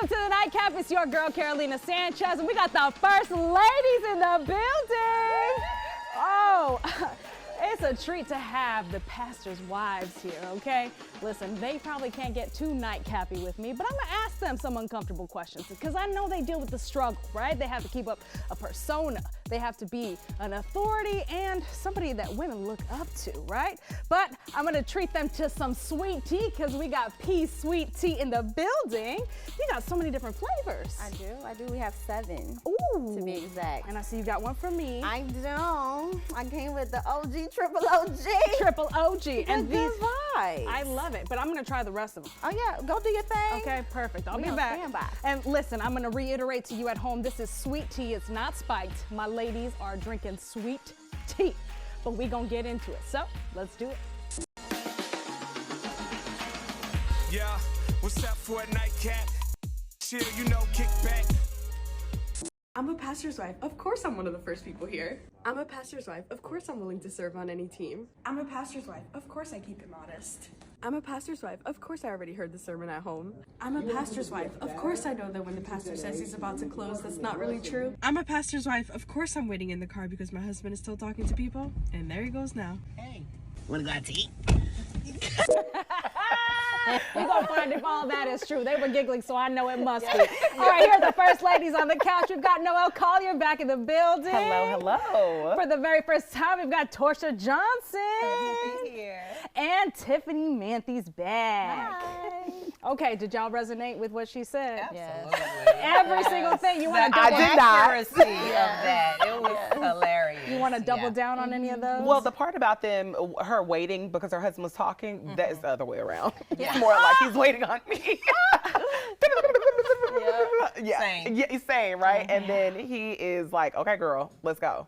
Welcome to the Nightcap. It's your girl, Carolina Sanchez, and we got the first ladies in the building. Oh, it's a treat to have the pastor's wives here, okay? Listen, they probably can't get too nightcappy with me, but I'm gonna ask them some uncomfortable questions because I know they deal with the struggle, right? They have to keep up a persona. They have to be an authority and somebody that women look up to, right? But I'm gonna treat them to some sweet tea because we got peace sweet tea in the building. You got so many different flavors. I do. We have 7. Ooh. To be exact. And I see you got one for me. I don't. I came with the OG, triple OG. Triple OG. And these vibes. I love it, but I'm gonna try the rest of them. Oh yeah, go do your thing. Okay, perfect. I'll We be on back. standby. And listen, I'm gonna reiterate to you at home, this is sweet tea. It's not spiked. My ladies are drinking sweet tea, but we gonna get into it. So let's do it. Yeah, what's up for a nightcap? Chill, you know, kick back. I'm a pastor's wife. Of course I'm one of the first people here. I'm a pastor's wife. Of course I'm willing to serve on any team. I'm a pastor's wife. Of course I keep it modest. I'm a pastor's wife. Of course I already heard the sermon at home. I'm a pastor's wife. Of course I know that when the pastor says he's about to close, that's not really true. I'm a pastor's wife. Of course I'm waiting in the car because my husband is still talking to people. And there he goes now. Hey, wanna go out to eat? We're gonna find if all that is true. They were giggling, so I know it must be. All right, here are the first ladies on the couch. We've got Noelle Collier back in the building. Hello. For the very first time, we've got Torsha Johnson. Happy to be here. And Tiffany Manthy's back. Hi. Okay, did y'all resonate with what she said? Absolutely. Every single thing. You want to The double, accuracy of that, it was hilarious. you want to double down on any of those? Well, the part about her waiting because her husband was talking, that is the other way around. It's more like he's waiting on me. Yeah, Same. yeah, same, right? And then he is like, okay, girl, let's go.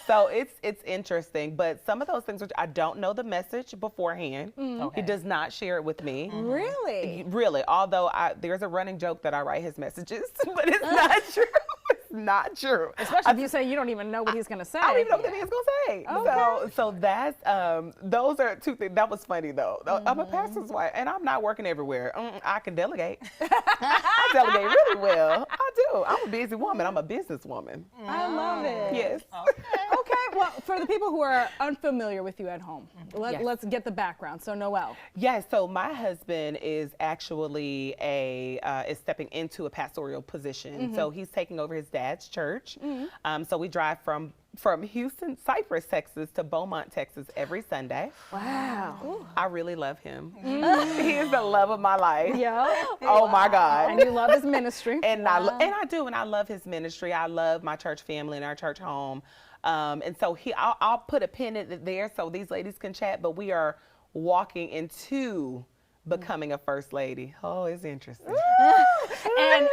So it's interesting, but some of those things which I don't know the message beforehand. He does not share it with me. Really? Really, although there's a running joke that I write his messages, but it's not true. It's not true. Especially if you say you don't even know what he's going to say. I don't even know what the man's gonna say. Okay. So that's those are two things. That was funny though. I'm a pastor's wife, and I'm not working everywhere. I can delegate. I delegate really well. I do. I'm a busy woman. I'm a businesswoman. I love it. Yes. Okay, well, for the people who are unfamiliar with you at home, let's get the background. So, Noelle. Yes. So my husband is actually is stepping into a pastoral position. So he's taking over his dad's church. So we drive from Houston, Cypress, Texas to Beaumont, Texas every Sunday. Wow. I really love him. He is the love of my life. Yeah. Oh my God. And you love his ministry. And I do, and I love his ministry. I love my church family and our church home. And so I'll put a pin in it there so these ladies can chat, but we are walking into becoming a first lady. Oh, it's interesting. And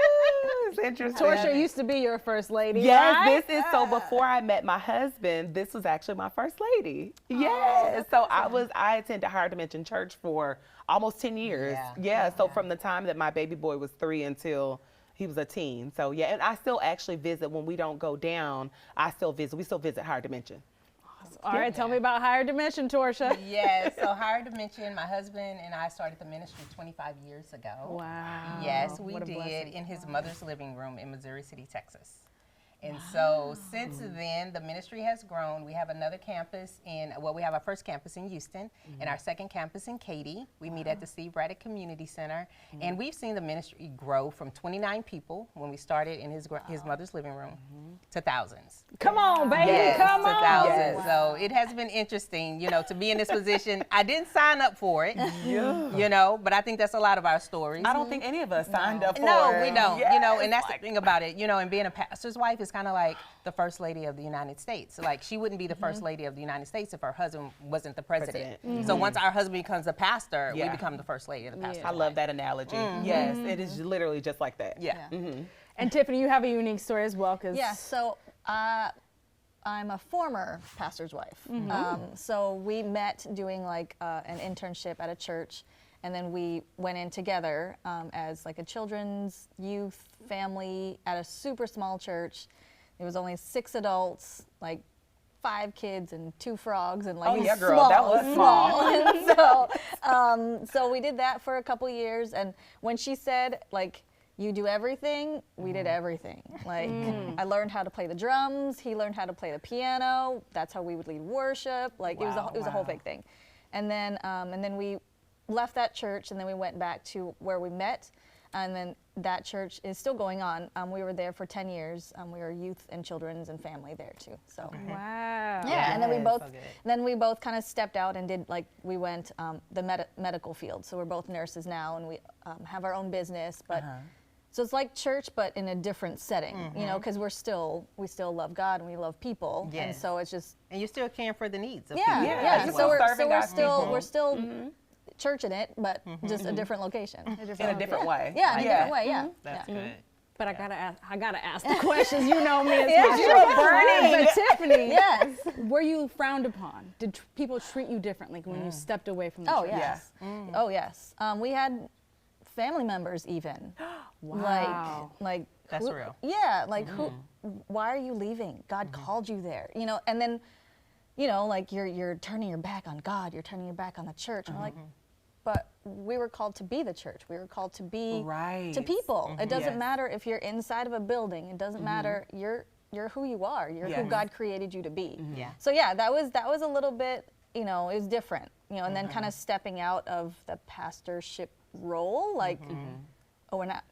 it's interesting. Torsha used to be your first lady, Yes, right? this is so before I met my husband, this was actually my first lady. Yes. So I attended Higher Dimension Church for almost 10 years. Yeah. So from the time that my baby boy was 3 until he was a teen. So yeah, and I still actually visit when we don't go down. We still visit Higher Dimension. All right, tell me about Higher Dimension, Torsha. Yes, so Higher Dimension, my husband and I started the ministry 25 years ago. Wow. Yes, we What a did blessing. in his mother's living room in Missouri City, Texas. And so since then, the ministry has grown. We have another campus we have our first campus in Houston and our second campus in Katy. We meet at the Steve Braddock Community Center. And we've seen the ministry grow from 29 people when we started in his mother's living room to thousands. Come on, baby, Yes, come to on. thousands. So it has been interesting, to be in this position. I didn't sign up for it, but I think that's a lot of our stories. I don't think any of us signed up for it. No, we don't. Yes, And that's the thing about it, and being a pastor's wife is kind of like the first lady of the United States. Like, she wouldn't be the first lady of the United States if her husband wasn't the president. So once our husband becomes a pastor, we become the first lady of the pastor. I love that analogy. Yes, it is literally just like that. Yeah. And Tiffany, you have a unique story as well. Yeah, so I'm a former pastor's wife. So we met doing like an internship at a church, and then we went in together as like a children's youth family at a super small church. There was only 6 adults, like 5 kids and 2 frogs, and like girl, that was small. And so we did that for a couple years, and when she said like you do everything, we did everything. Like, I learned how to play the drums, he learned how to play the piano, that's how we would lead worship. Like, it was a whole big thing. And then we left that church, and then we went back to where we met, and then that church is still going on. We were there for 10 years. We were youth and children's and family there too. So Wow. yeah, and then we both kind of stepped out and did, like, we went the medical field. So we're both nurses now, and we have our own business, but so it's like church, but in a different setting, you know, because we still love God and we love people, and so it's just, And you're still caring for the needs of yeah, people. yeah. So we're still Mm-hmm. church in it, but just a different location, in a different way. yeah, in a different way, yeah. That's yeah. good. But I gotta ask the questions. You know me as Yeah, much. you were burning. But Tiffany, Yes. were you frowned upon? Did people treat you differently when you stepped away from the Oh church? yes. Oh yes. We had family members even. Wow. Like That's real. Yeah, like why are you leaving? God called you there. You know, and then, you know, like you're turning your back on God, you're turning your back on the church. And we're like, but we were called to be the church. We were called to be to people. It doesn't matter if you're inside of a building. It doesn't matter. You're who you are. You're who God created you to be. Yeah. So yeah, that was a little bit, you know, it was different. You know, and then kind of stepping out of the pastorship role, like, oh, we're not,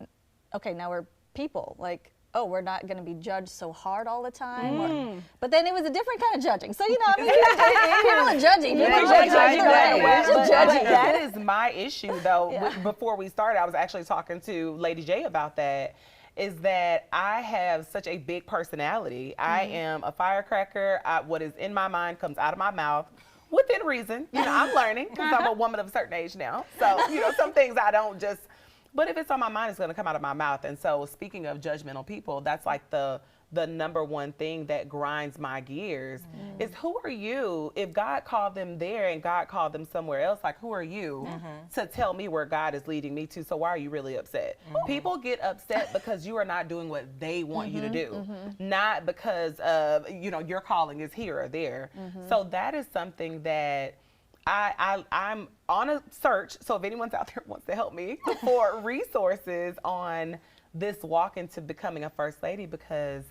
okay, now we're people. Like, oh, we're not going to be judged so hard all the time. But then it was a different kind of judging. So, you know, I mean, people are judging. People are judging. Just judging. That is my issue, though. Before we started, I was actually talking to Lady J about that, is that I have such a big personality. I am a firecracker. What is in my mind comes out of my mouth. Within reason. You know, I'm learning because I'm a woman of a certain age now. So, you know, some things I don't just, but if it's on my mind, it's going to come out of my mouth. And so speaking of judgmental people, that's like the number one thing that grinds my gears is, who are you? If God called them there and God called them somewhere else, like, who are you to tell me where God is leading me to? So why are you really upset? People get upset because you are not doing what they want you to do, not because of, you know, your calling is here or there. So that is something that I'm on a search. So if anyone's out there wants to help me for resources on this walk into becoming a first lady, because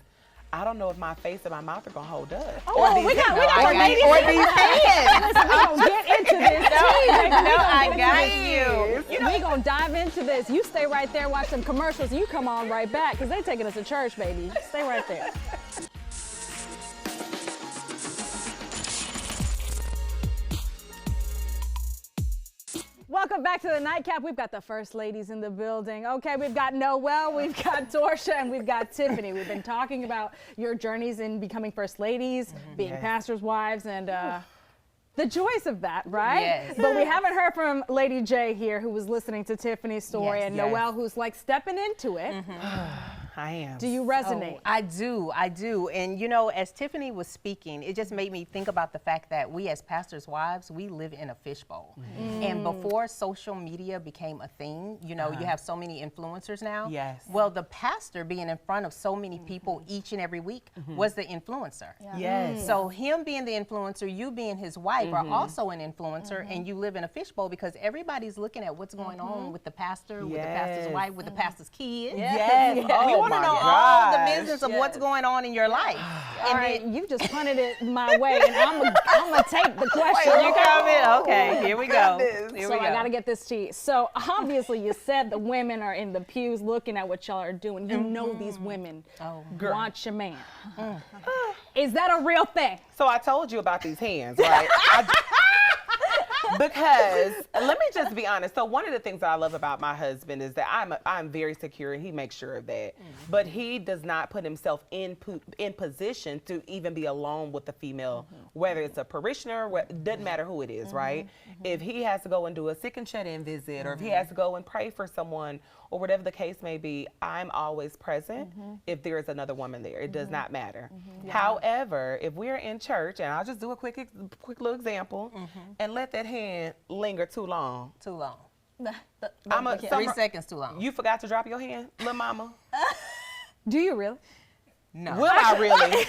I don't know if my face and my mouth are gonna hold up. Oh, we got ladies. Or these hands. Listen, we're gonna get into this. I got you. We're gonna dive into this. You stay right there, watch some commercials, and you come on right back, because they're taking us to church, baby. Stay right there. Welcome back to the Nightcap. We've got the first ladies in the building. Okay, we've got Noelle, we've got Dorsha, and we've got Tiffany. We've been talking about your journeys in becoming first ladies, being pastors' wives, and the joys of that, right? Yes. But we haven't heard from Lady J here, who was listening to Tiffany's story, and Noelle, who's like stepping into it. I am. Do you resonate? I do. And you know, as Tiffany was speaking, it just made me think about the fact that we as pastors' wives, we live in a fishbowl. And before social media became a thing, you know, you have so many influencers now. Yes. Well, the pastor being in front of so many people each and every week was the influencer. Yes. So him being the influencer, you being his wife are also an influencer, and you live in a fishbowl because everybody's looking at what's going on with the pastor, with the pastor's wife, with the pastor's kids. Yes. We Oh want to my know all the gosh. business of what's going on in your life. All right, you've just punted it my way, and I'm gonna take the question. You come in. Okay, here we go. Here So we go. I gotta get this to you. So obviously you said the women are in the pews looking at what y'all are doing. You know these women want your man. Is that a real thing? So I told you about these hands, right? Because let me just be honest. So one of the things that I love about my husband is that I'm very secure, and he makes sure of that. But he does not put himself in position to even be alone with the female, whether it's a parishioner, doesn't matter who it is, right? If he has to go and do a sick and shut-in visit, or if he has to go and pray for someone, or whatever the case may be, I'm always present if there is another woman there. It does not matter. However, if we're in church, and I'll just do a quick little example, and let that hand linger too long. Too long. 3 seconds too long. You forgot to drop your hand, little mama? Do you really? No. Will I really?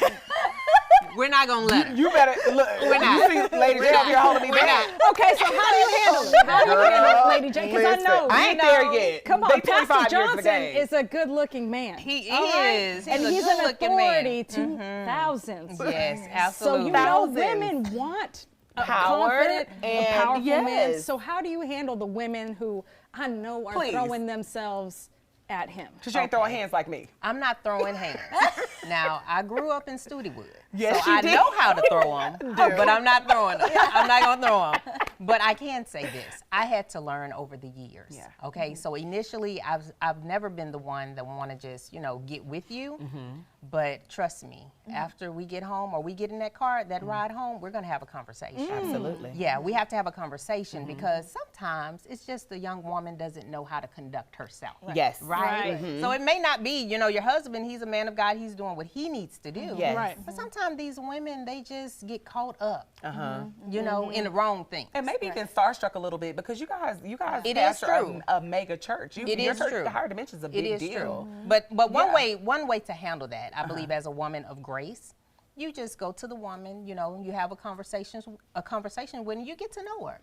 We're not gonna let her. You better look. We're not. You see Lady J up here holding me back. Okay, so how do you handle it? How do you handle it, Lady J? Because I know. I ain't there yet. Come on, They 25 Pastor years of the Johnson game. is a good-looking man. He all right? is. And a he's an good-looking man. authority to thousands. Yes, So absolutely. you know Thousands. women want a Power confident, a and powerful man. yes. So how do you handle the women who I know are Please. throwing themselves at him? Because you ain't throwing hands like me. I'm not throwing hands. Now, I grew up in Studewood. Yes, so you I did. know how to throw them, but I'm not throwing them. I'm not going to throw them. But I can say this. I had to learn over the years. Yeah. Okay, so initially, I've never been the one that want to just, get with you. But trust me, after we get home or we get in that car, that ride home, we're going to have a conversation. Absolutely. Yeah, we have to have a conversation because sometimes it's just the young woman doesn't know how to conduct herself. Yes. Right. So it may not be, your husband, he's a man of God, he's doing what he needs to do. Yes. Right. But sometimes these women, they just get caught up, in the wrong thing. And maybe even starstruck a little bit because you guys It is pastor true. a mega church. It your is church, true. The Higher Dimensions, is a big It is deal. true. But one Yeah. way to handle that, I believe, as a woman of grace, you just go to the woman, you have a conversation when you get to know her.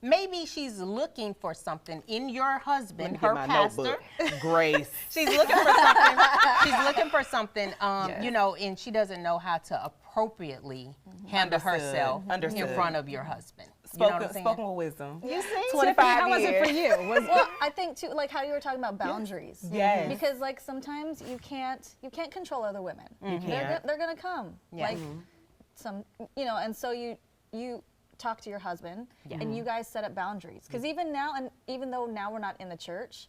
Maybe she's looking for something in your husband, her Get my pastor. notebook. Grace. She's looking for something. She's looking for something, Yes. and she doesn't know how to appropriately handle herself in front of your husband. You know what I'm saying? Spoken with wisdom. You see? 25 How was it for years. you? Well, I think too, like how you were talking about boundaries. Yes. Because like sometimes you can't control other women. can't. They're gonna come. Yeah. Like some, and so you talk to your husband and you guys set up boundaries. Because even though now we're not in the church,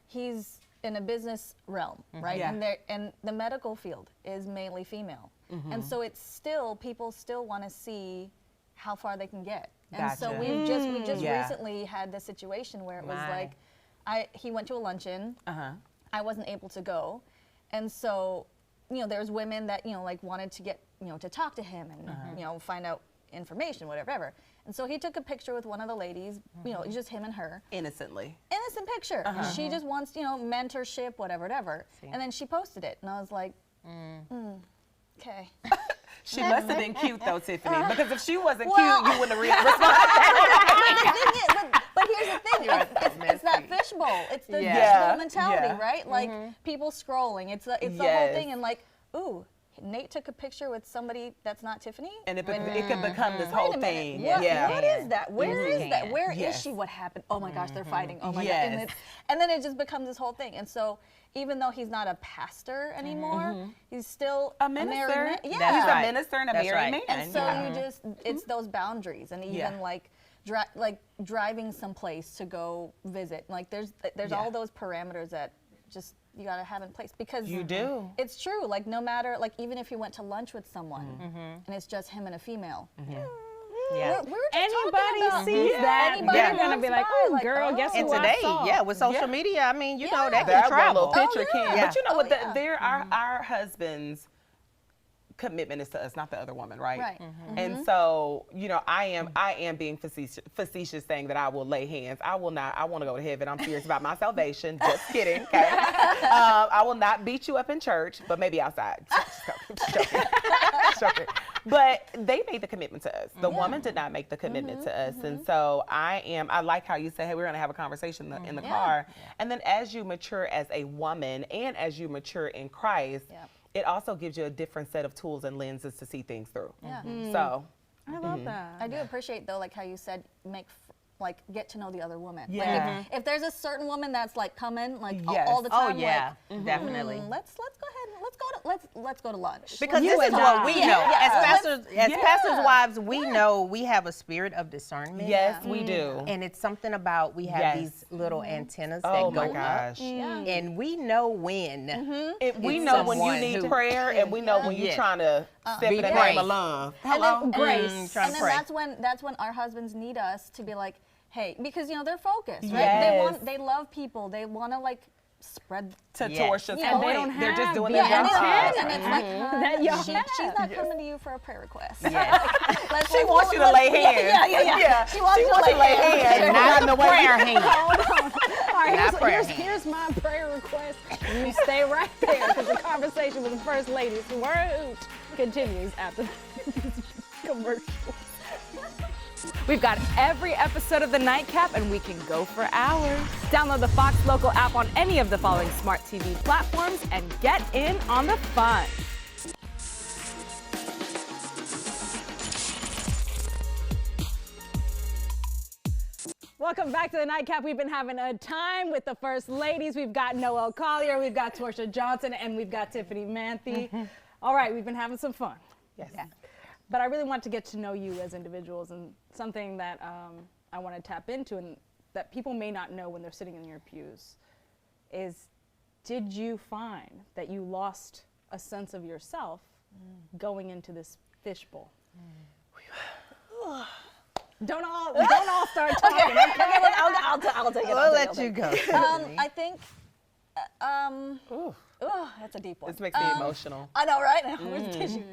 he's in a business realm, right? Yeah. And the medical field is mainly female, and so it's still people still want to see how far they can get. And so Gotcha. we just Yeah. recently had this situation where it was like, he went to a luncheon, I wasn't able to go, and so there's women that like wanted to get to talk to him and find out information, whatever. And so he took a picture with one of the ladies, just him and her. Innocently. Innocent picture. She just wants mentorship, whatever. And then she posted it, and I was like, okay. She must have been cute though, Tiffany, because if she wasn't Well- cute, you wouldn't have responded. But here's the thing, it's that fishbowl. It's the Yeah. fishbowl mentality, Yeah. right? Like people scrolling. It's the whole Yes. thing, and like, ooh, Nate took a picture with somebody that's not Tiffany. And it could become this whole Wait a thing. minute. Yeah. What is that? Where is that? can. Where is Yes. she? What happened? Oh my gosh, they're fighting. Oh my Yes. god. And then it just becomes this whole thing. And so even though he's not a pastor anymore, he's still A married minister. man. He's Yeah. a right. minister and a That's married right. man. And so yeah. you just, it's those boundaries, and even Yeah. like driving someplace to go visit. Like there's Yeah. all those parameters that just you gotta have in place, because You do. It's true. Like no matter, like even if you went to lunch with someone and it's just him and a female. Yeah. We're just Anybody talking about, sees that, anybody they're gonna be walks like, by, "Oh, girl, guess And who I today, saw?" with social media, I mean, that can That one travel. little picture yeah. can. Yeah. But you know what? yeah. There, our husbands' commitment is to us, not the other woman, right? Right. And so, I am being facetious, saying that I will lay hands. I will not. I want to go to heaven. I'm serious about my salvation. Just kidding. Okay. I will not beat you up in church, but maybe outside. Just joking. Just joking. But they made the commitment to us. The woman did not make the commitment to us. And so I like how you say, hey, we're going to have a conversation in the car. And then as you mature as a woman and as you mature in Christ, it also gives you a different set of tools and lenses to see things through. Yeah. So, I love that. I do appreciate though, like how you said, get to know the other woman. Yeah. Like if there's a certain woman that's like coming like Yes. all the Oh time, yeah, definitely. let's go ahead and let's go to lunch. Because You this is and what I. we Yeah, know. yeah. As Yeah. pastors' wives, we know we have a spirit of discernment. yes, we do. And it's something about we have Yes. these little antennas Oh that my go gosh. up. And we know when. We It's know when you someone need who- prayer, and we know when you're Yeah. trying to step Be in the prayed. name of love. And then, Grace. trying and to then pray. that's when our husbands need us to be like, hey, because they're focused, right? Yes. They love people. They want to like spread. To Yes. Torsha's Yeah. point, They don't they're just have doing the their And, job. it's like, That y'all she's have. not coming to you for a prayer request. Yes. She wants you to lay hands. Yeah. She wants you to lay hands. Not in the the way. prayer hand. right, Not here's my prayer request. You stay right there because the conversation with the First Ladies continues after the commercial. We've got every episode of the Nightcap, and we can go for hours. Download the Fox Local app on any of the following smart TV platforms and get in on the fun. Welcome back to the Nightcap. We've been having a time with the First Ladies. We've got Noelle Collier, we've got Torsha Johnson, and we've got Tiffany Manthe. All right, we've been having some fun. Yes. Yeah. But I really want to get to know you as individuals, and something that I want to tap into and that people may not know when they're sitting in your pews is, did you find that you lost a sense of yourself going into this fishbowl? Don't all start talking. Okay, I'll take it. We'll let you go. I think, that's a deep one. This makes me emotional. I know, right? Where's the tissue?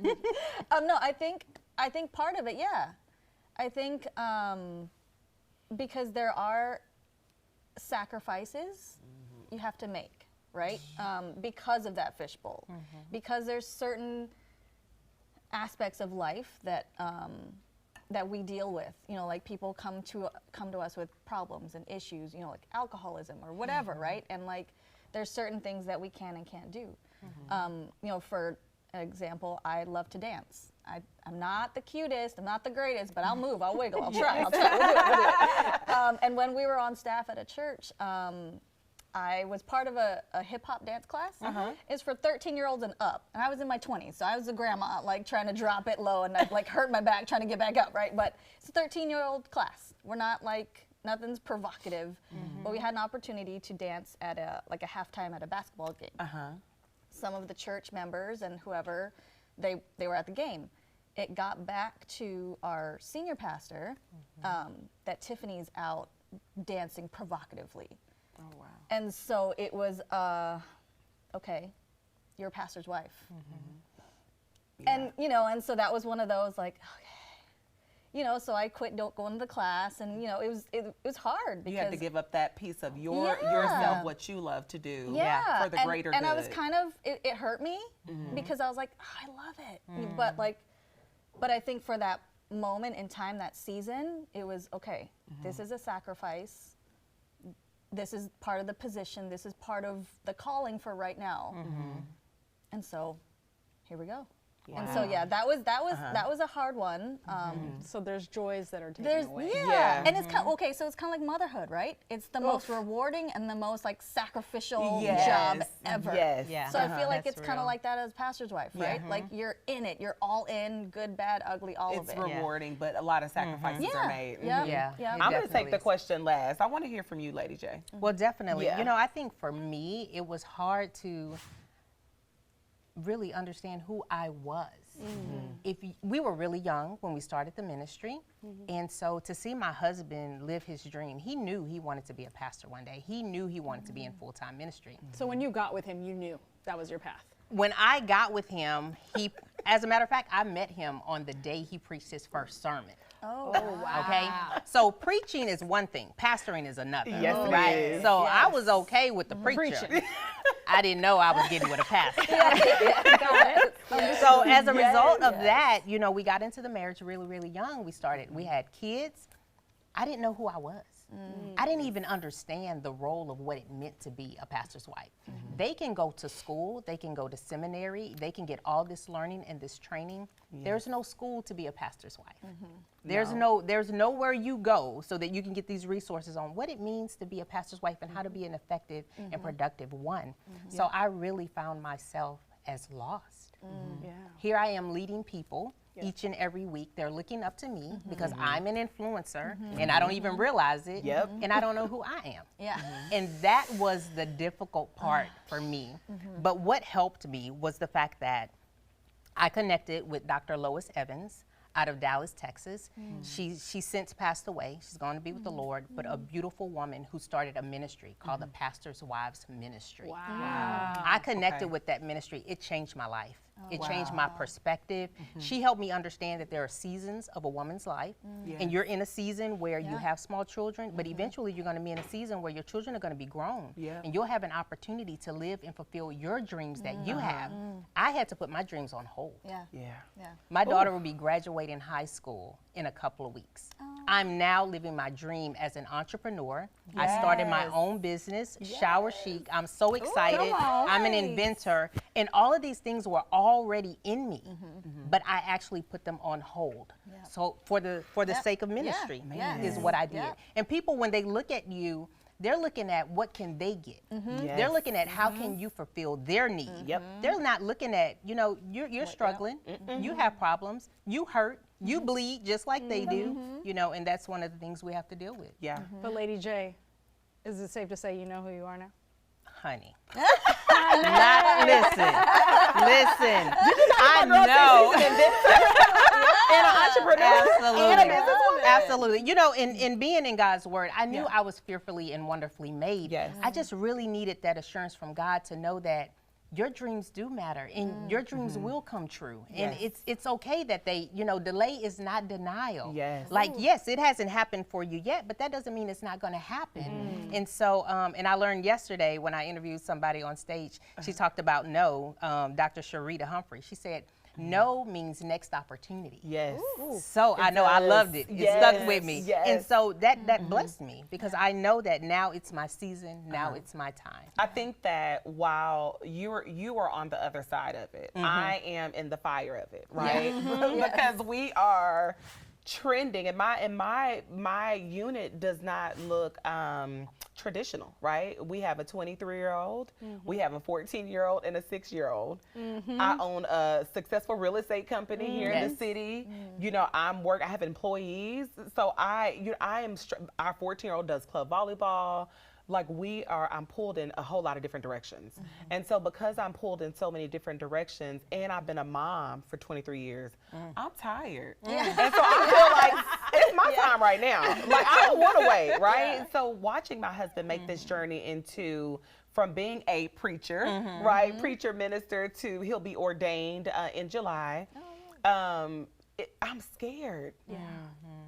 No, I think part of it, yeah. I think because there are sacrifices you have to make, right? Because of that fishbowl, because there's certain aspects of life that that we deal with. You know, like people come to us with problems and issues. You know, like alcoholism or whatever, right? And like there's certain things that we can and can't do. You know, for example, I love to dance. I'm not the cutest, I'm not the greatest, but I'll move, I'll wiggle, I'll try. We'll do it. And when we were on staff at a church, I was part of a hip hop dance class. It's for 13-year-olds and up. And I was in my 20s, so I was a grandma, like trying to drop it low and like hurt my back trying to get back up, right? But it's a 13-year-old class. We're not like, nothing's provocative, but we had an opportunity to dance at a halftime at a basketball game. Some of the church members and whoever, they were at the game. It got back to our senior pastor that Tiffany's out dancing provocatively. Oh, wow. And so it was, okay, you're a pastor's wife. And, you know, and so that was one of those like, okay. You know, so I quit going to the class, and you know, it was hard because you had to give up that piece of yourself, what you love to do, for the greater good. And I was kind of, it hurt me because I was like, oh, I love it, but I think for that moment in time, that season, it was okay. This is a sacrifice. This is part of the position. This is part of the calling for right now. And so, here we go. And so that was a hard one. So there's joys that are taken away. And it's kind of, okay. So it's kind of like motherhood, right? It's the most rewarding and the most like sacrificial job ever. So I feel like it's kind of like that as pastor's wife, right? Like you're in it, you're all in, good, bad, ugly, all of it. It's rewarding, but a lot of sacrifices are made. I'm going to take the question last. I want to hear from you, Lady J. Well, definitely. You know, I think for me, it was hard to really understand who I was. We were really young when we started the ministry, and so to see my husband live his dream, he knew he wanted to be a pastor one day. He knew he wanted to be in full-time ministry. So when you got with him, you knew that was your path. When I got with him, as a matter of fact, I met him on the day he preached his first sermon. Oh, wow. Okay? So preaching is one thing, pastoring is another. Yes, it right? is. So I was okay with the preacher. I didn't know I was getting with a pastor. So as a result of that, you know, we got into the marriage really, really young. We had kids. I didn't know who I was. I didn't even understand the role of what it meant to be a pastor's wife. They can go to school, they can go to seminary, they can get all this learning and this training. There's no school to be a pastor's wife. There's nowhere you go so that you can get these resources on what it means to be a pastor's wife and how to be an effective and productive one. So I really found myself as lost. Here I am leading people. Each and every week, they're looking up to me because I'm an influencer and I don't even realize it. And I don't know who I am. And that was the difficult part for me. But what helped me was the fact that I connected with Dr. Lois Evans out of Dallas, Texas. She's since passed away. She's going to be with the Lord, but a beautiful woman who started a ministry called the Pastor's Wives Ministry. I connected with that ministry. It changed my life. It changed my perspective. She helped me understand that there are seasons of a woman's life, and you're in a season where you have small children, but eventually you're going to be in a season where your children are going to be grown, and you'll have an opportunity to live and fulfill your dreams that you have. I had to put my dreams on hold. My daughter will be graduating high school in a couple of weeks. I'm now living my dream as an entrepreneur. I started my own business, Shower Chic. I'm so excited. I'm an inventor, and all of these things were already in me, but I actually put them on hold. So for the sake of ministry is what I did. And people, when they look at you, they're looking at what can they get. They're looking at how can you fulfill their need. They're not looking at, you know, you're struggling, you have problems, you hurt, you bleed just like they do, you know, and that's one of the things we have to deal with. But Lady J, is it safe to say you know who you are now? Honey. Listen. I know. And an entrepreneur. Absolutely. Absolutely. You know, in being in God's word, I knew I was fearfully and wonderfully made. I just really needed that assurance from God to know that your dreams do matter and your dreams will come true. And it's okay that they, you know, delay is not denial. Like, yes, it hasn't happened for you yet, but that doesn't mean it's not going to happen. And so, and I learned yesterday when I interviewed somebody on stage, she talked about no, Dr. Sharita Humphrey. She said, no means next opportunity. So I know I loved it. It stuck with me. And so that blessed me because I know that now it's my season. Now it's my time. I think that while you are on the other side of it, I am in the fire of it, right? Because we are trending, and my unit does not look traditional, right? We have a 23-year-old, we have a 14-year-old, and a 6-year-old. I own a successful real estate company here in the city. You know, I have employees, so our 14-year-old does club volleyball. Like I'm pulled in a whole lot of different directions. And so because I'm pulled in so many different directions and I've been a mom for 23 years, I'm tired. And so I feel like it's my time right now. Like I don't want to wait, right? So watching my husband make this journey from being a preacher, right? Preacher, minister to he'll be ordained in July. I'm scared.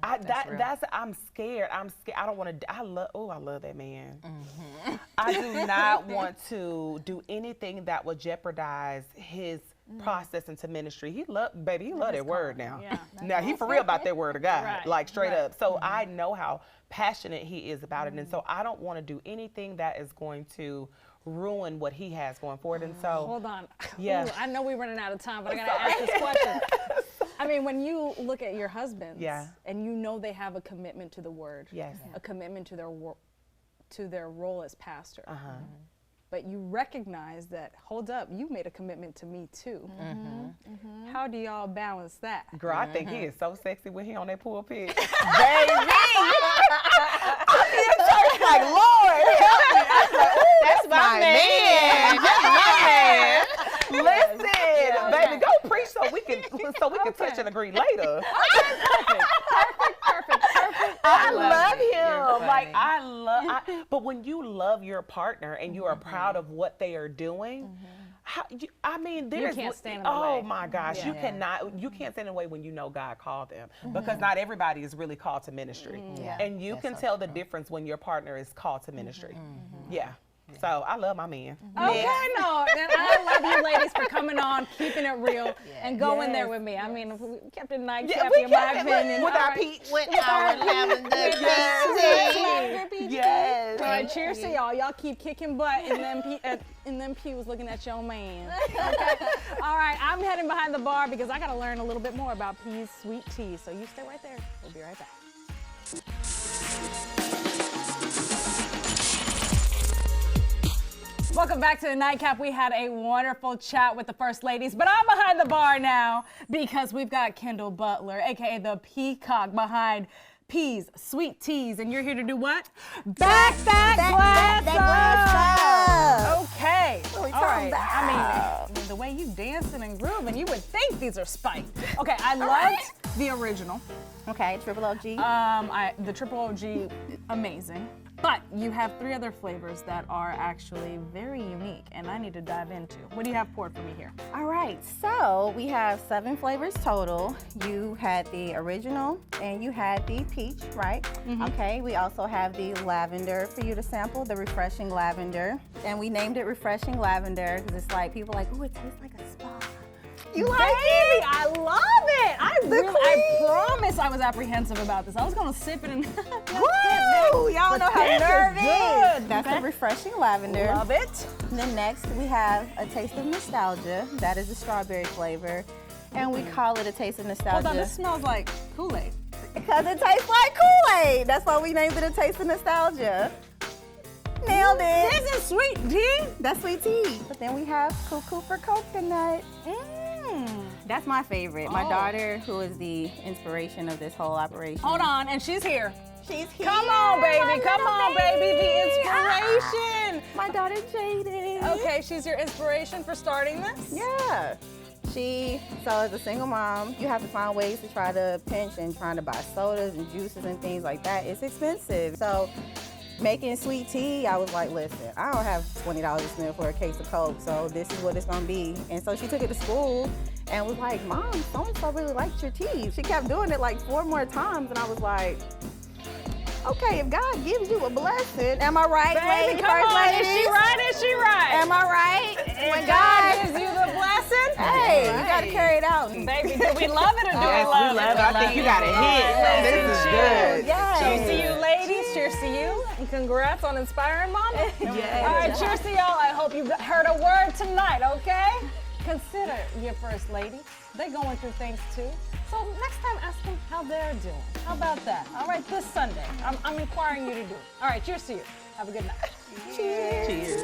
I'm scared. I don't want to. I love that man. I do not want to do anything that would jeopardize his process into ministry. He love that word now. Now he for real about that word of God, like straight up. So I know how passionate he is about it, and so I don't want to do anything that is going to ruin what he has going forward. And so hold on. Ooh, I know we're running out of time, but I gotta ask this question. I mean, when you look at your husbands, and you know they have a commitment to the word, a commitment to their role as pastor, but you recognize that, hold up, you made a commitment to me too. How do y'all balance that? Girl, I think he is so sexy when he on that pulpit. Baby! I'm in church like, Lord, help me. That's my man. That's my man. Listen, baby, go preach so we can touch and agree later. Perfect. I love him. Like but when you love your partner and you are proud of what they are doing, you can't stand in the way. Oh my gosh, you can't stand in the way when you know God called them, because not everybody is really called to ministry, and you can tell the difference when your partner is called to ministry. So I love my man. Okay, no, and I love you ladies for coming on, keeping it real, and going there with me. I mean, if we kept it Nightcap, in my opinion. With our peach. With our lavender peach. Yes. All right, cheers to y'all. Y'all keep kicking butt, and then P was looking at your man. Okay. All right, I'm heading behind the bar because I got to learn a little bit more about P's sweet tea. So you stay right there. We'll be right back. Welcome back to the Nightcap. We had a wonderful chat with the First Ladies, but I'm behind the bar now because we've got Kendall Butler, aka the peacock behind P's Sweet Teas, and you're here to do what? Back that glass up. Okay. All right. I mean, the way you dancing and grooving, you would think these are spiked. Okay, I loved the original. Okay, Triple OG. The Triple OG, amazing. But you have 3 other flavors that are actually very unique, and I need to dive into. What do you have poured for me here? All right, so we have 7 flavors total. You had the original and you had the peach, right? Okay, we also have the lavender for you to sample, the refreshing lavender. And we named it refreshing lavender because it's like, people are like, ooh, it tastes like a spa. You like Baby, it? I love it. I queen. promise I was apprehensive about this. I was gonna sip it and Woo! Y'all know how this is nervous. good. That's the refreshing lavender. Love it. And then next we have a taste of nostalgia. That is the strawberry flavor. And we call it a taste of nostalgia. Hold on, this smells like Kool-Aid. Because it tastes like Kool-Aid. That's why we named it a taste of nostalgia. Nailed it. This is sweet tea. That's sweet tea. But then we have cuckoo for coconut. That's my favorite. My daughter, who is the inspiration of this whole operation. Hold on, and she's here. She's here. Come on, baby. Come on, baby. The inspiration. My daughter Jaden. Okay, she's your inspiration for starting this? Yeah. So as a single mom, you have to find ways to try to pinch and trying to buy sodas and juices and things like that. It's expensive. So making sweet tea, I was like, listen, I don't have $20 to spend for a case of Coke, so this is what it's gonna be. And so she took it to school and was like, Mom, so-and-so really liked your tea. She kept doing it like 4 more times, and I was like, okay, if God gives you a blessing, am I right, Baby, lady? come First on, lady? is she right? Is she right? Am I right? When God gives you the blessing, Hey, you gotta carry it out. baby, do we love it or do we Yes, love we it? love it. I think you got a hit. This is good. Yes. Cheers to you, ladies. Cheers to you. And congrats on inspiring mama. Yes. All right, cheers to y'all. I hope you heard a word tonight, okay? Consider your first lady. They're going through things too. So next time, ask them how they're doing. How about that? All right, this Sunday. I'm inquiring you to do it. All right, cheers to you. Have a good night. Cheers. Cheers.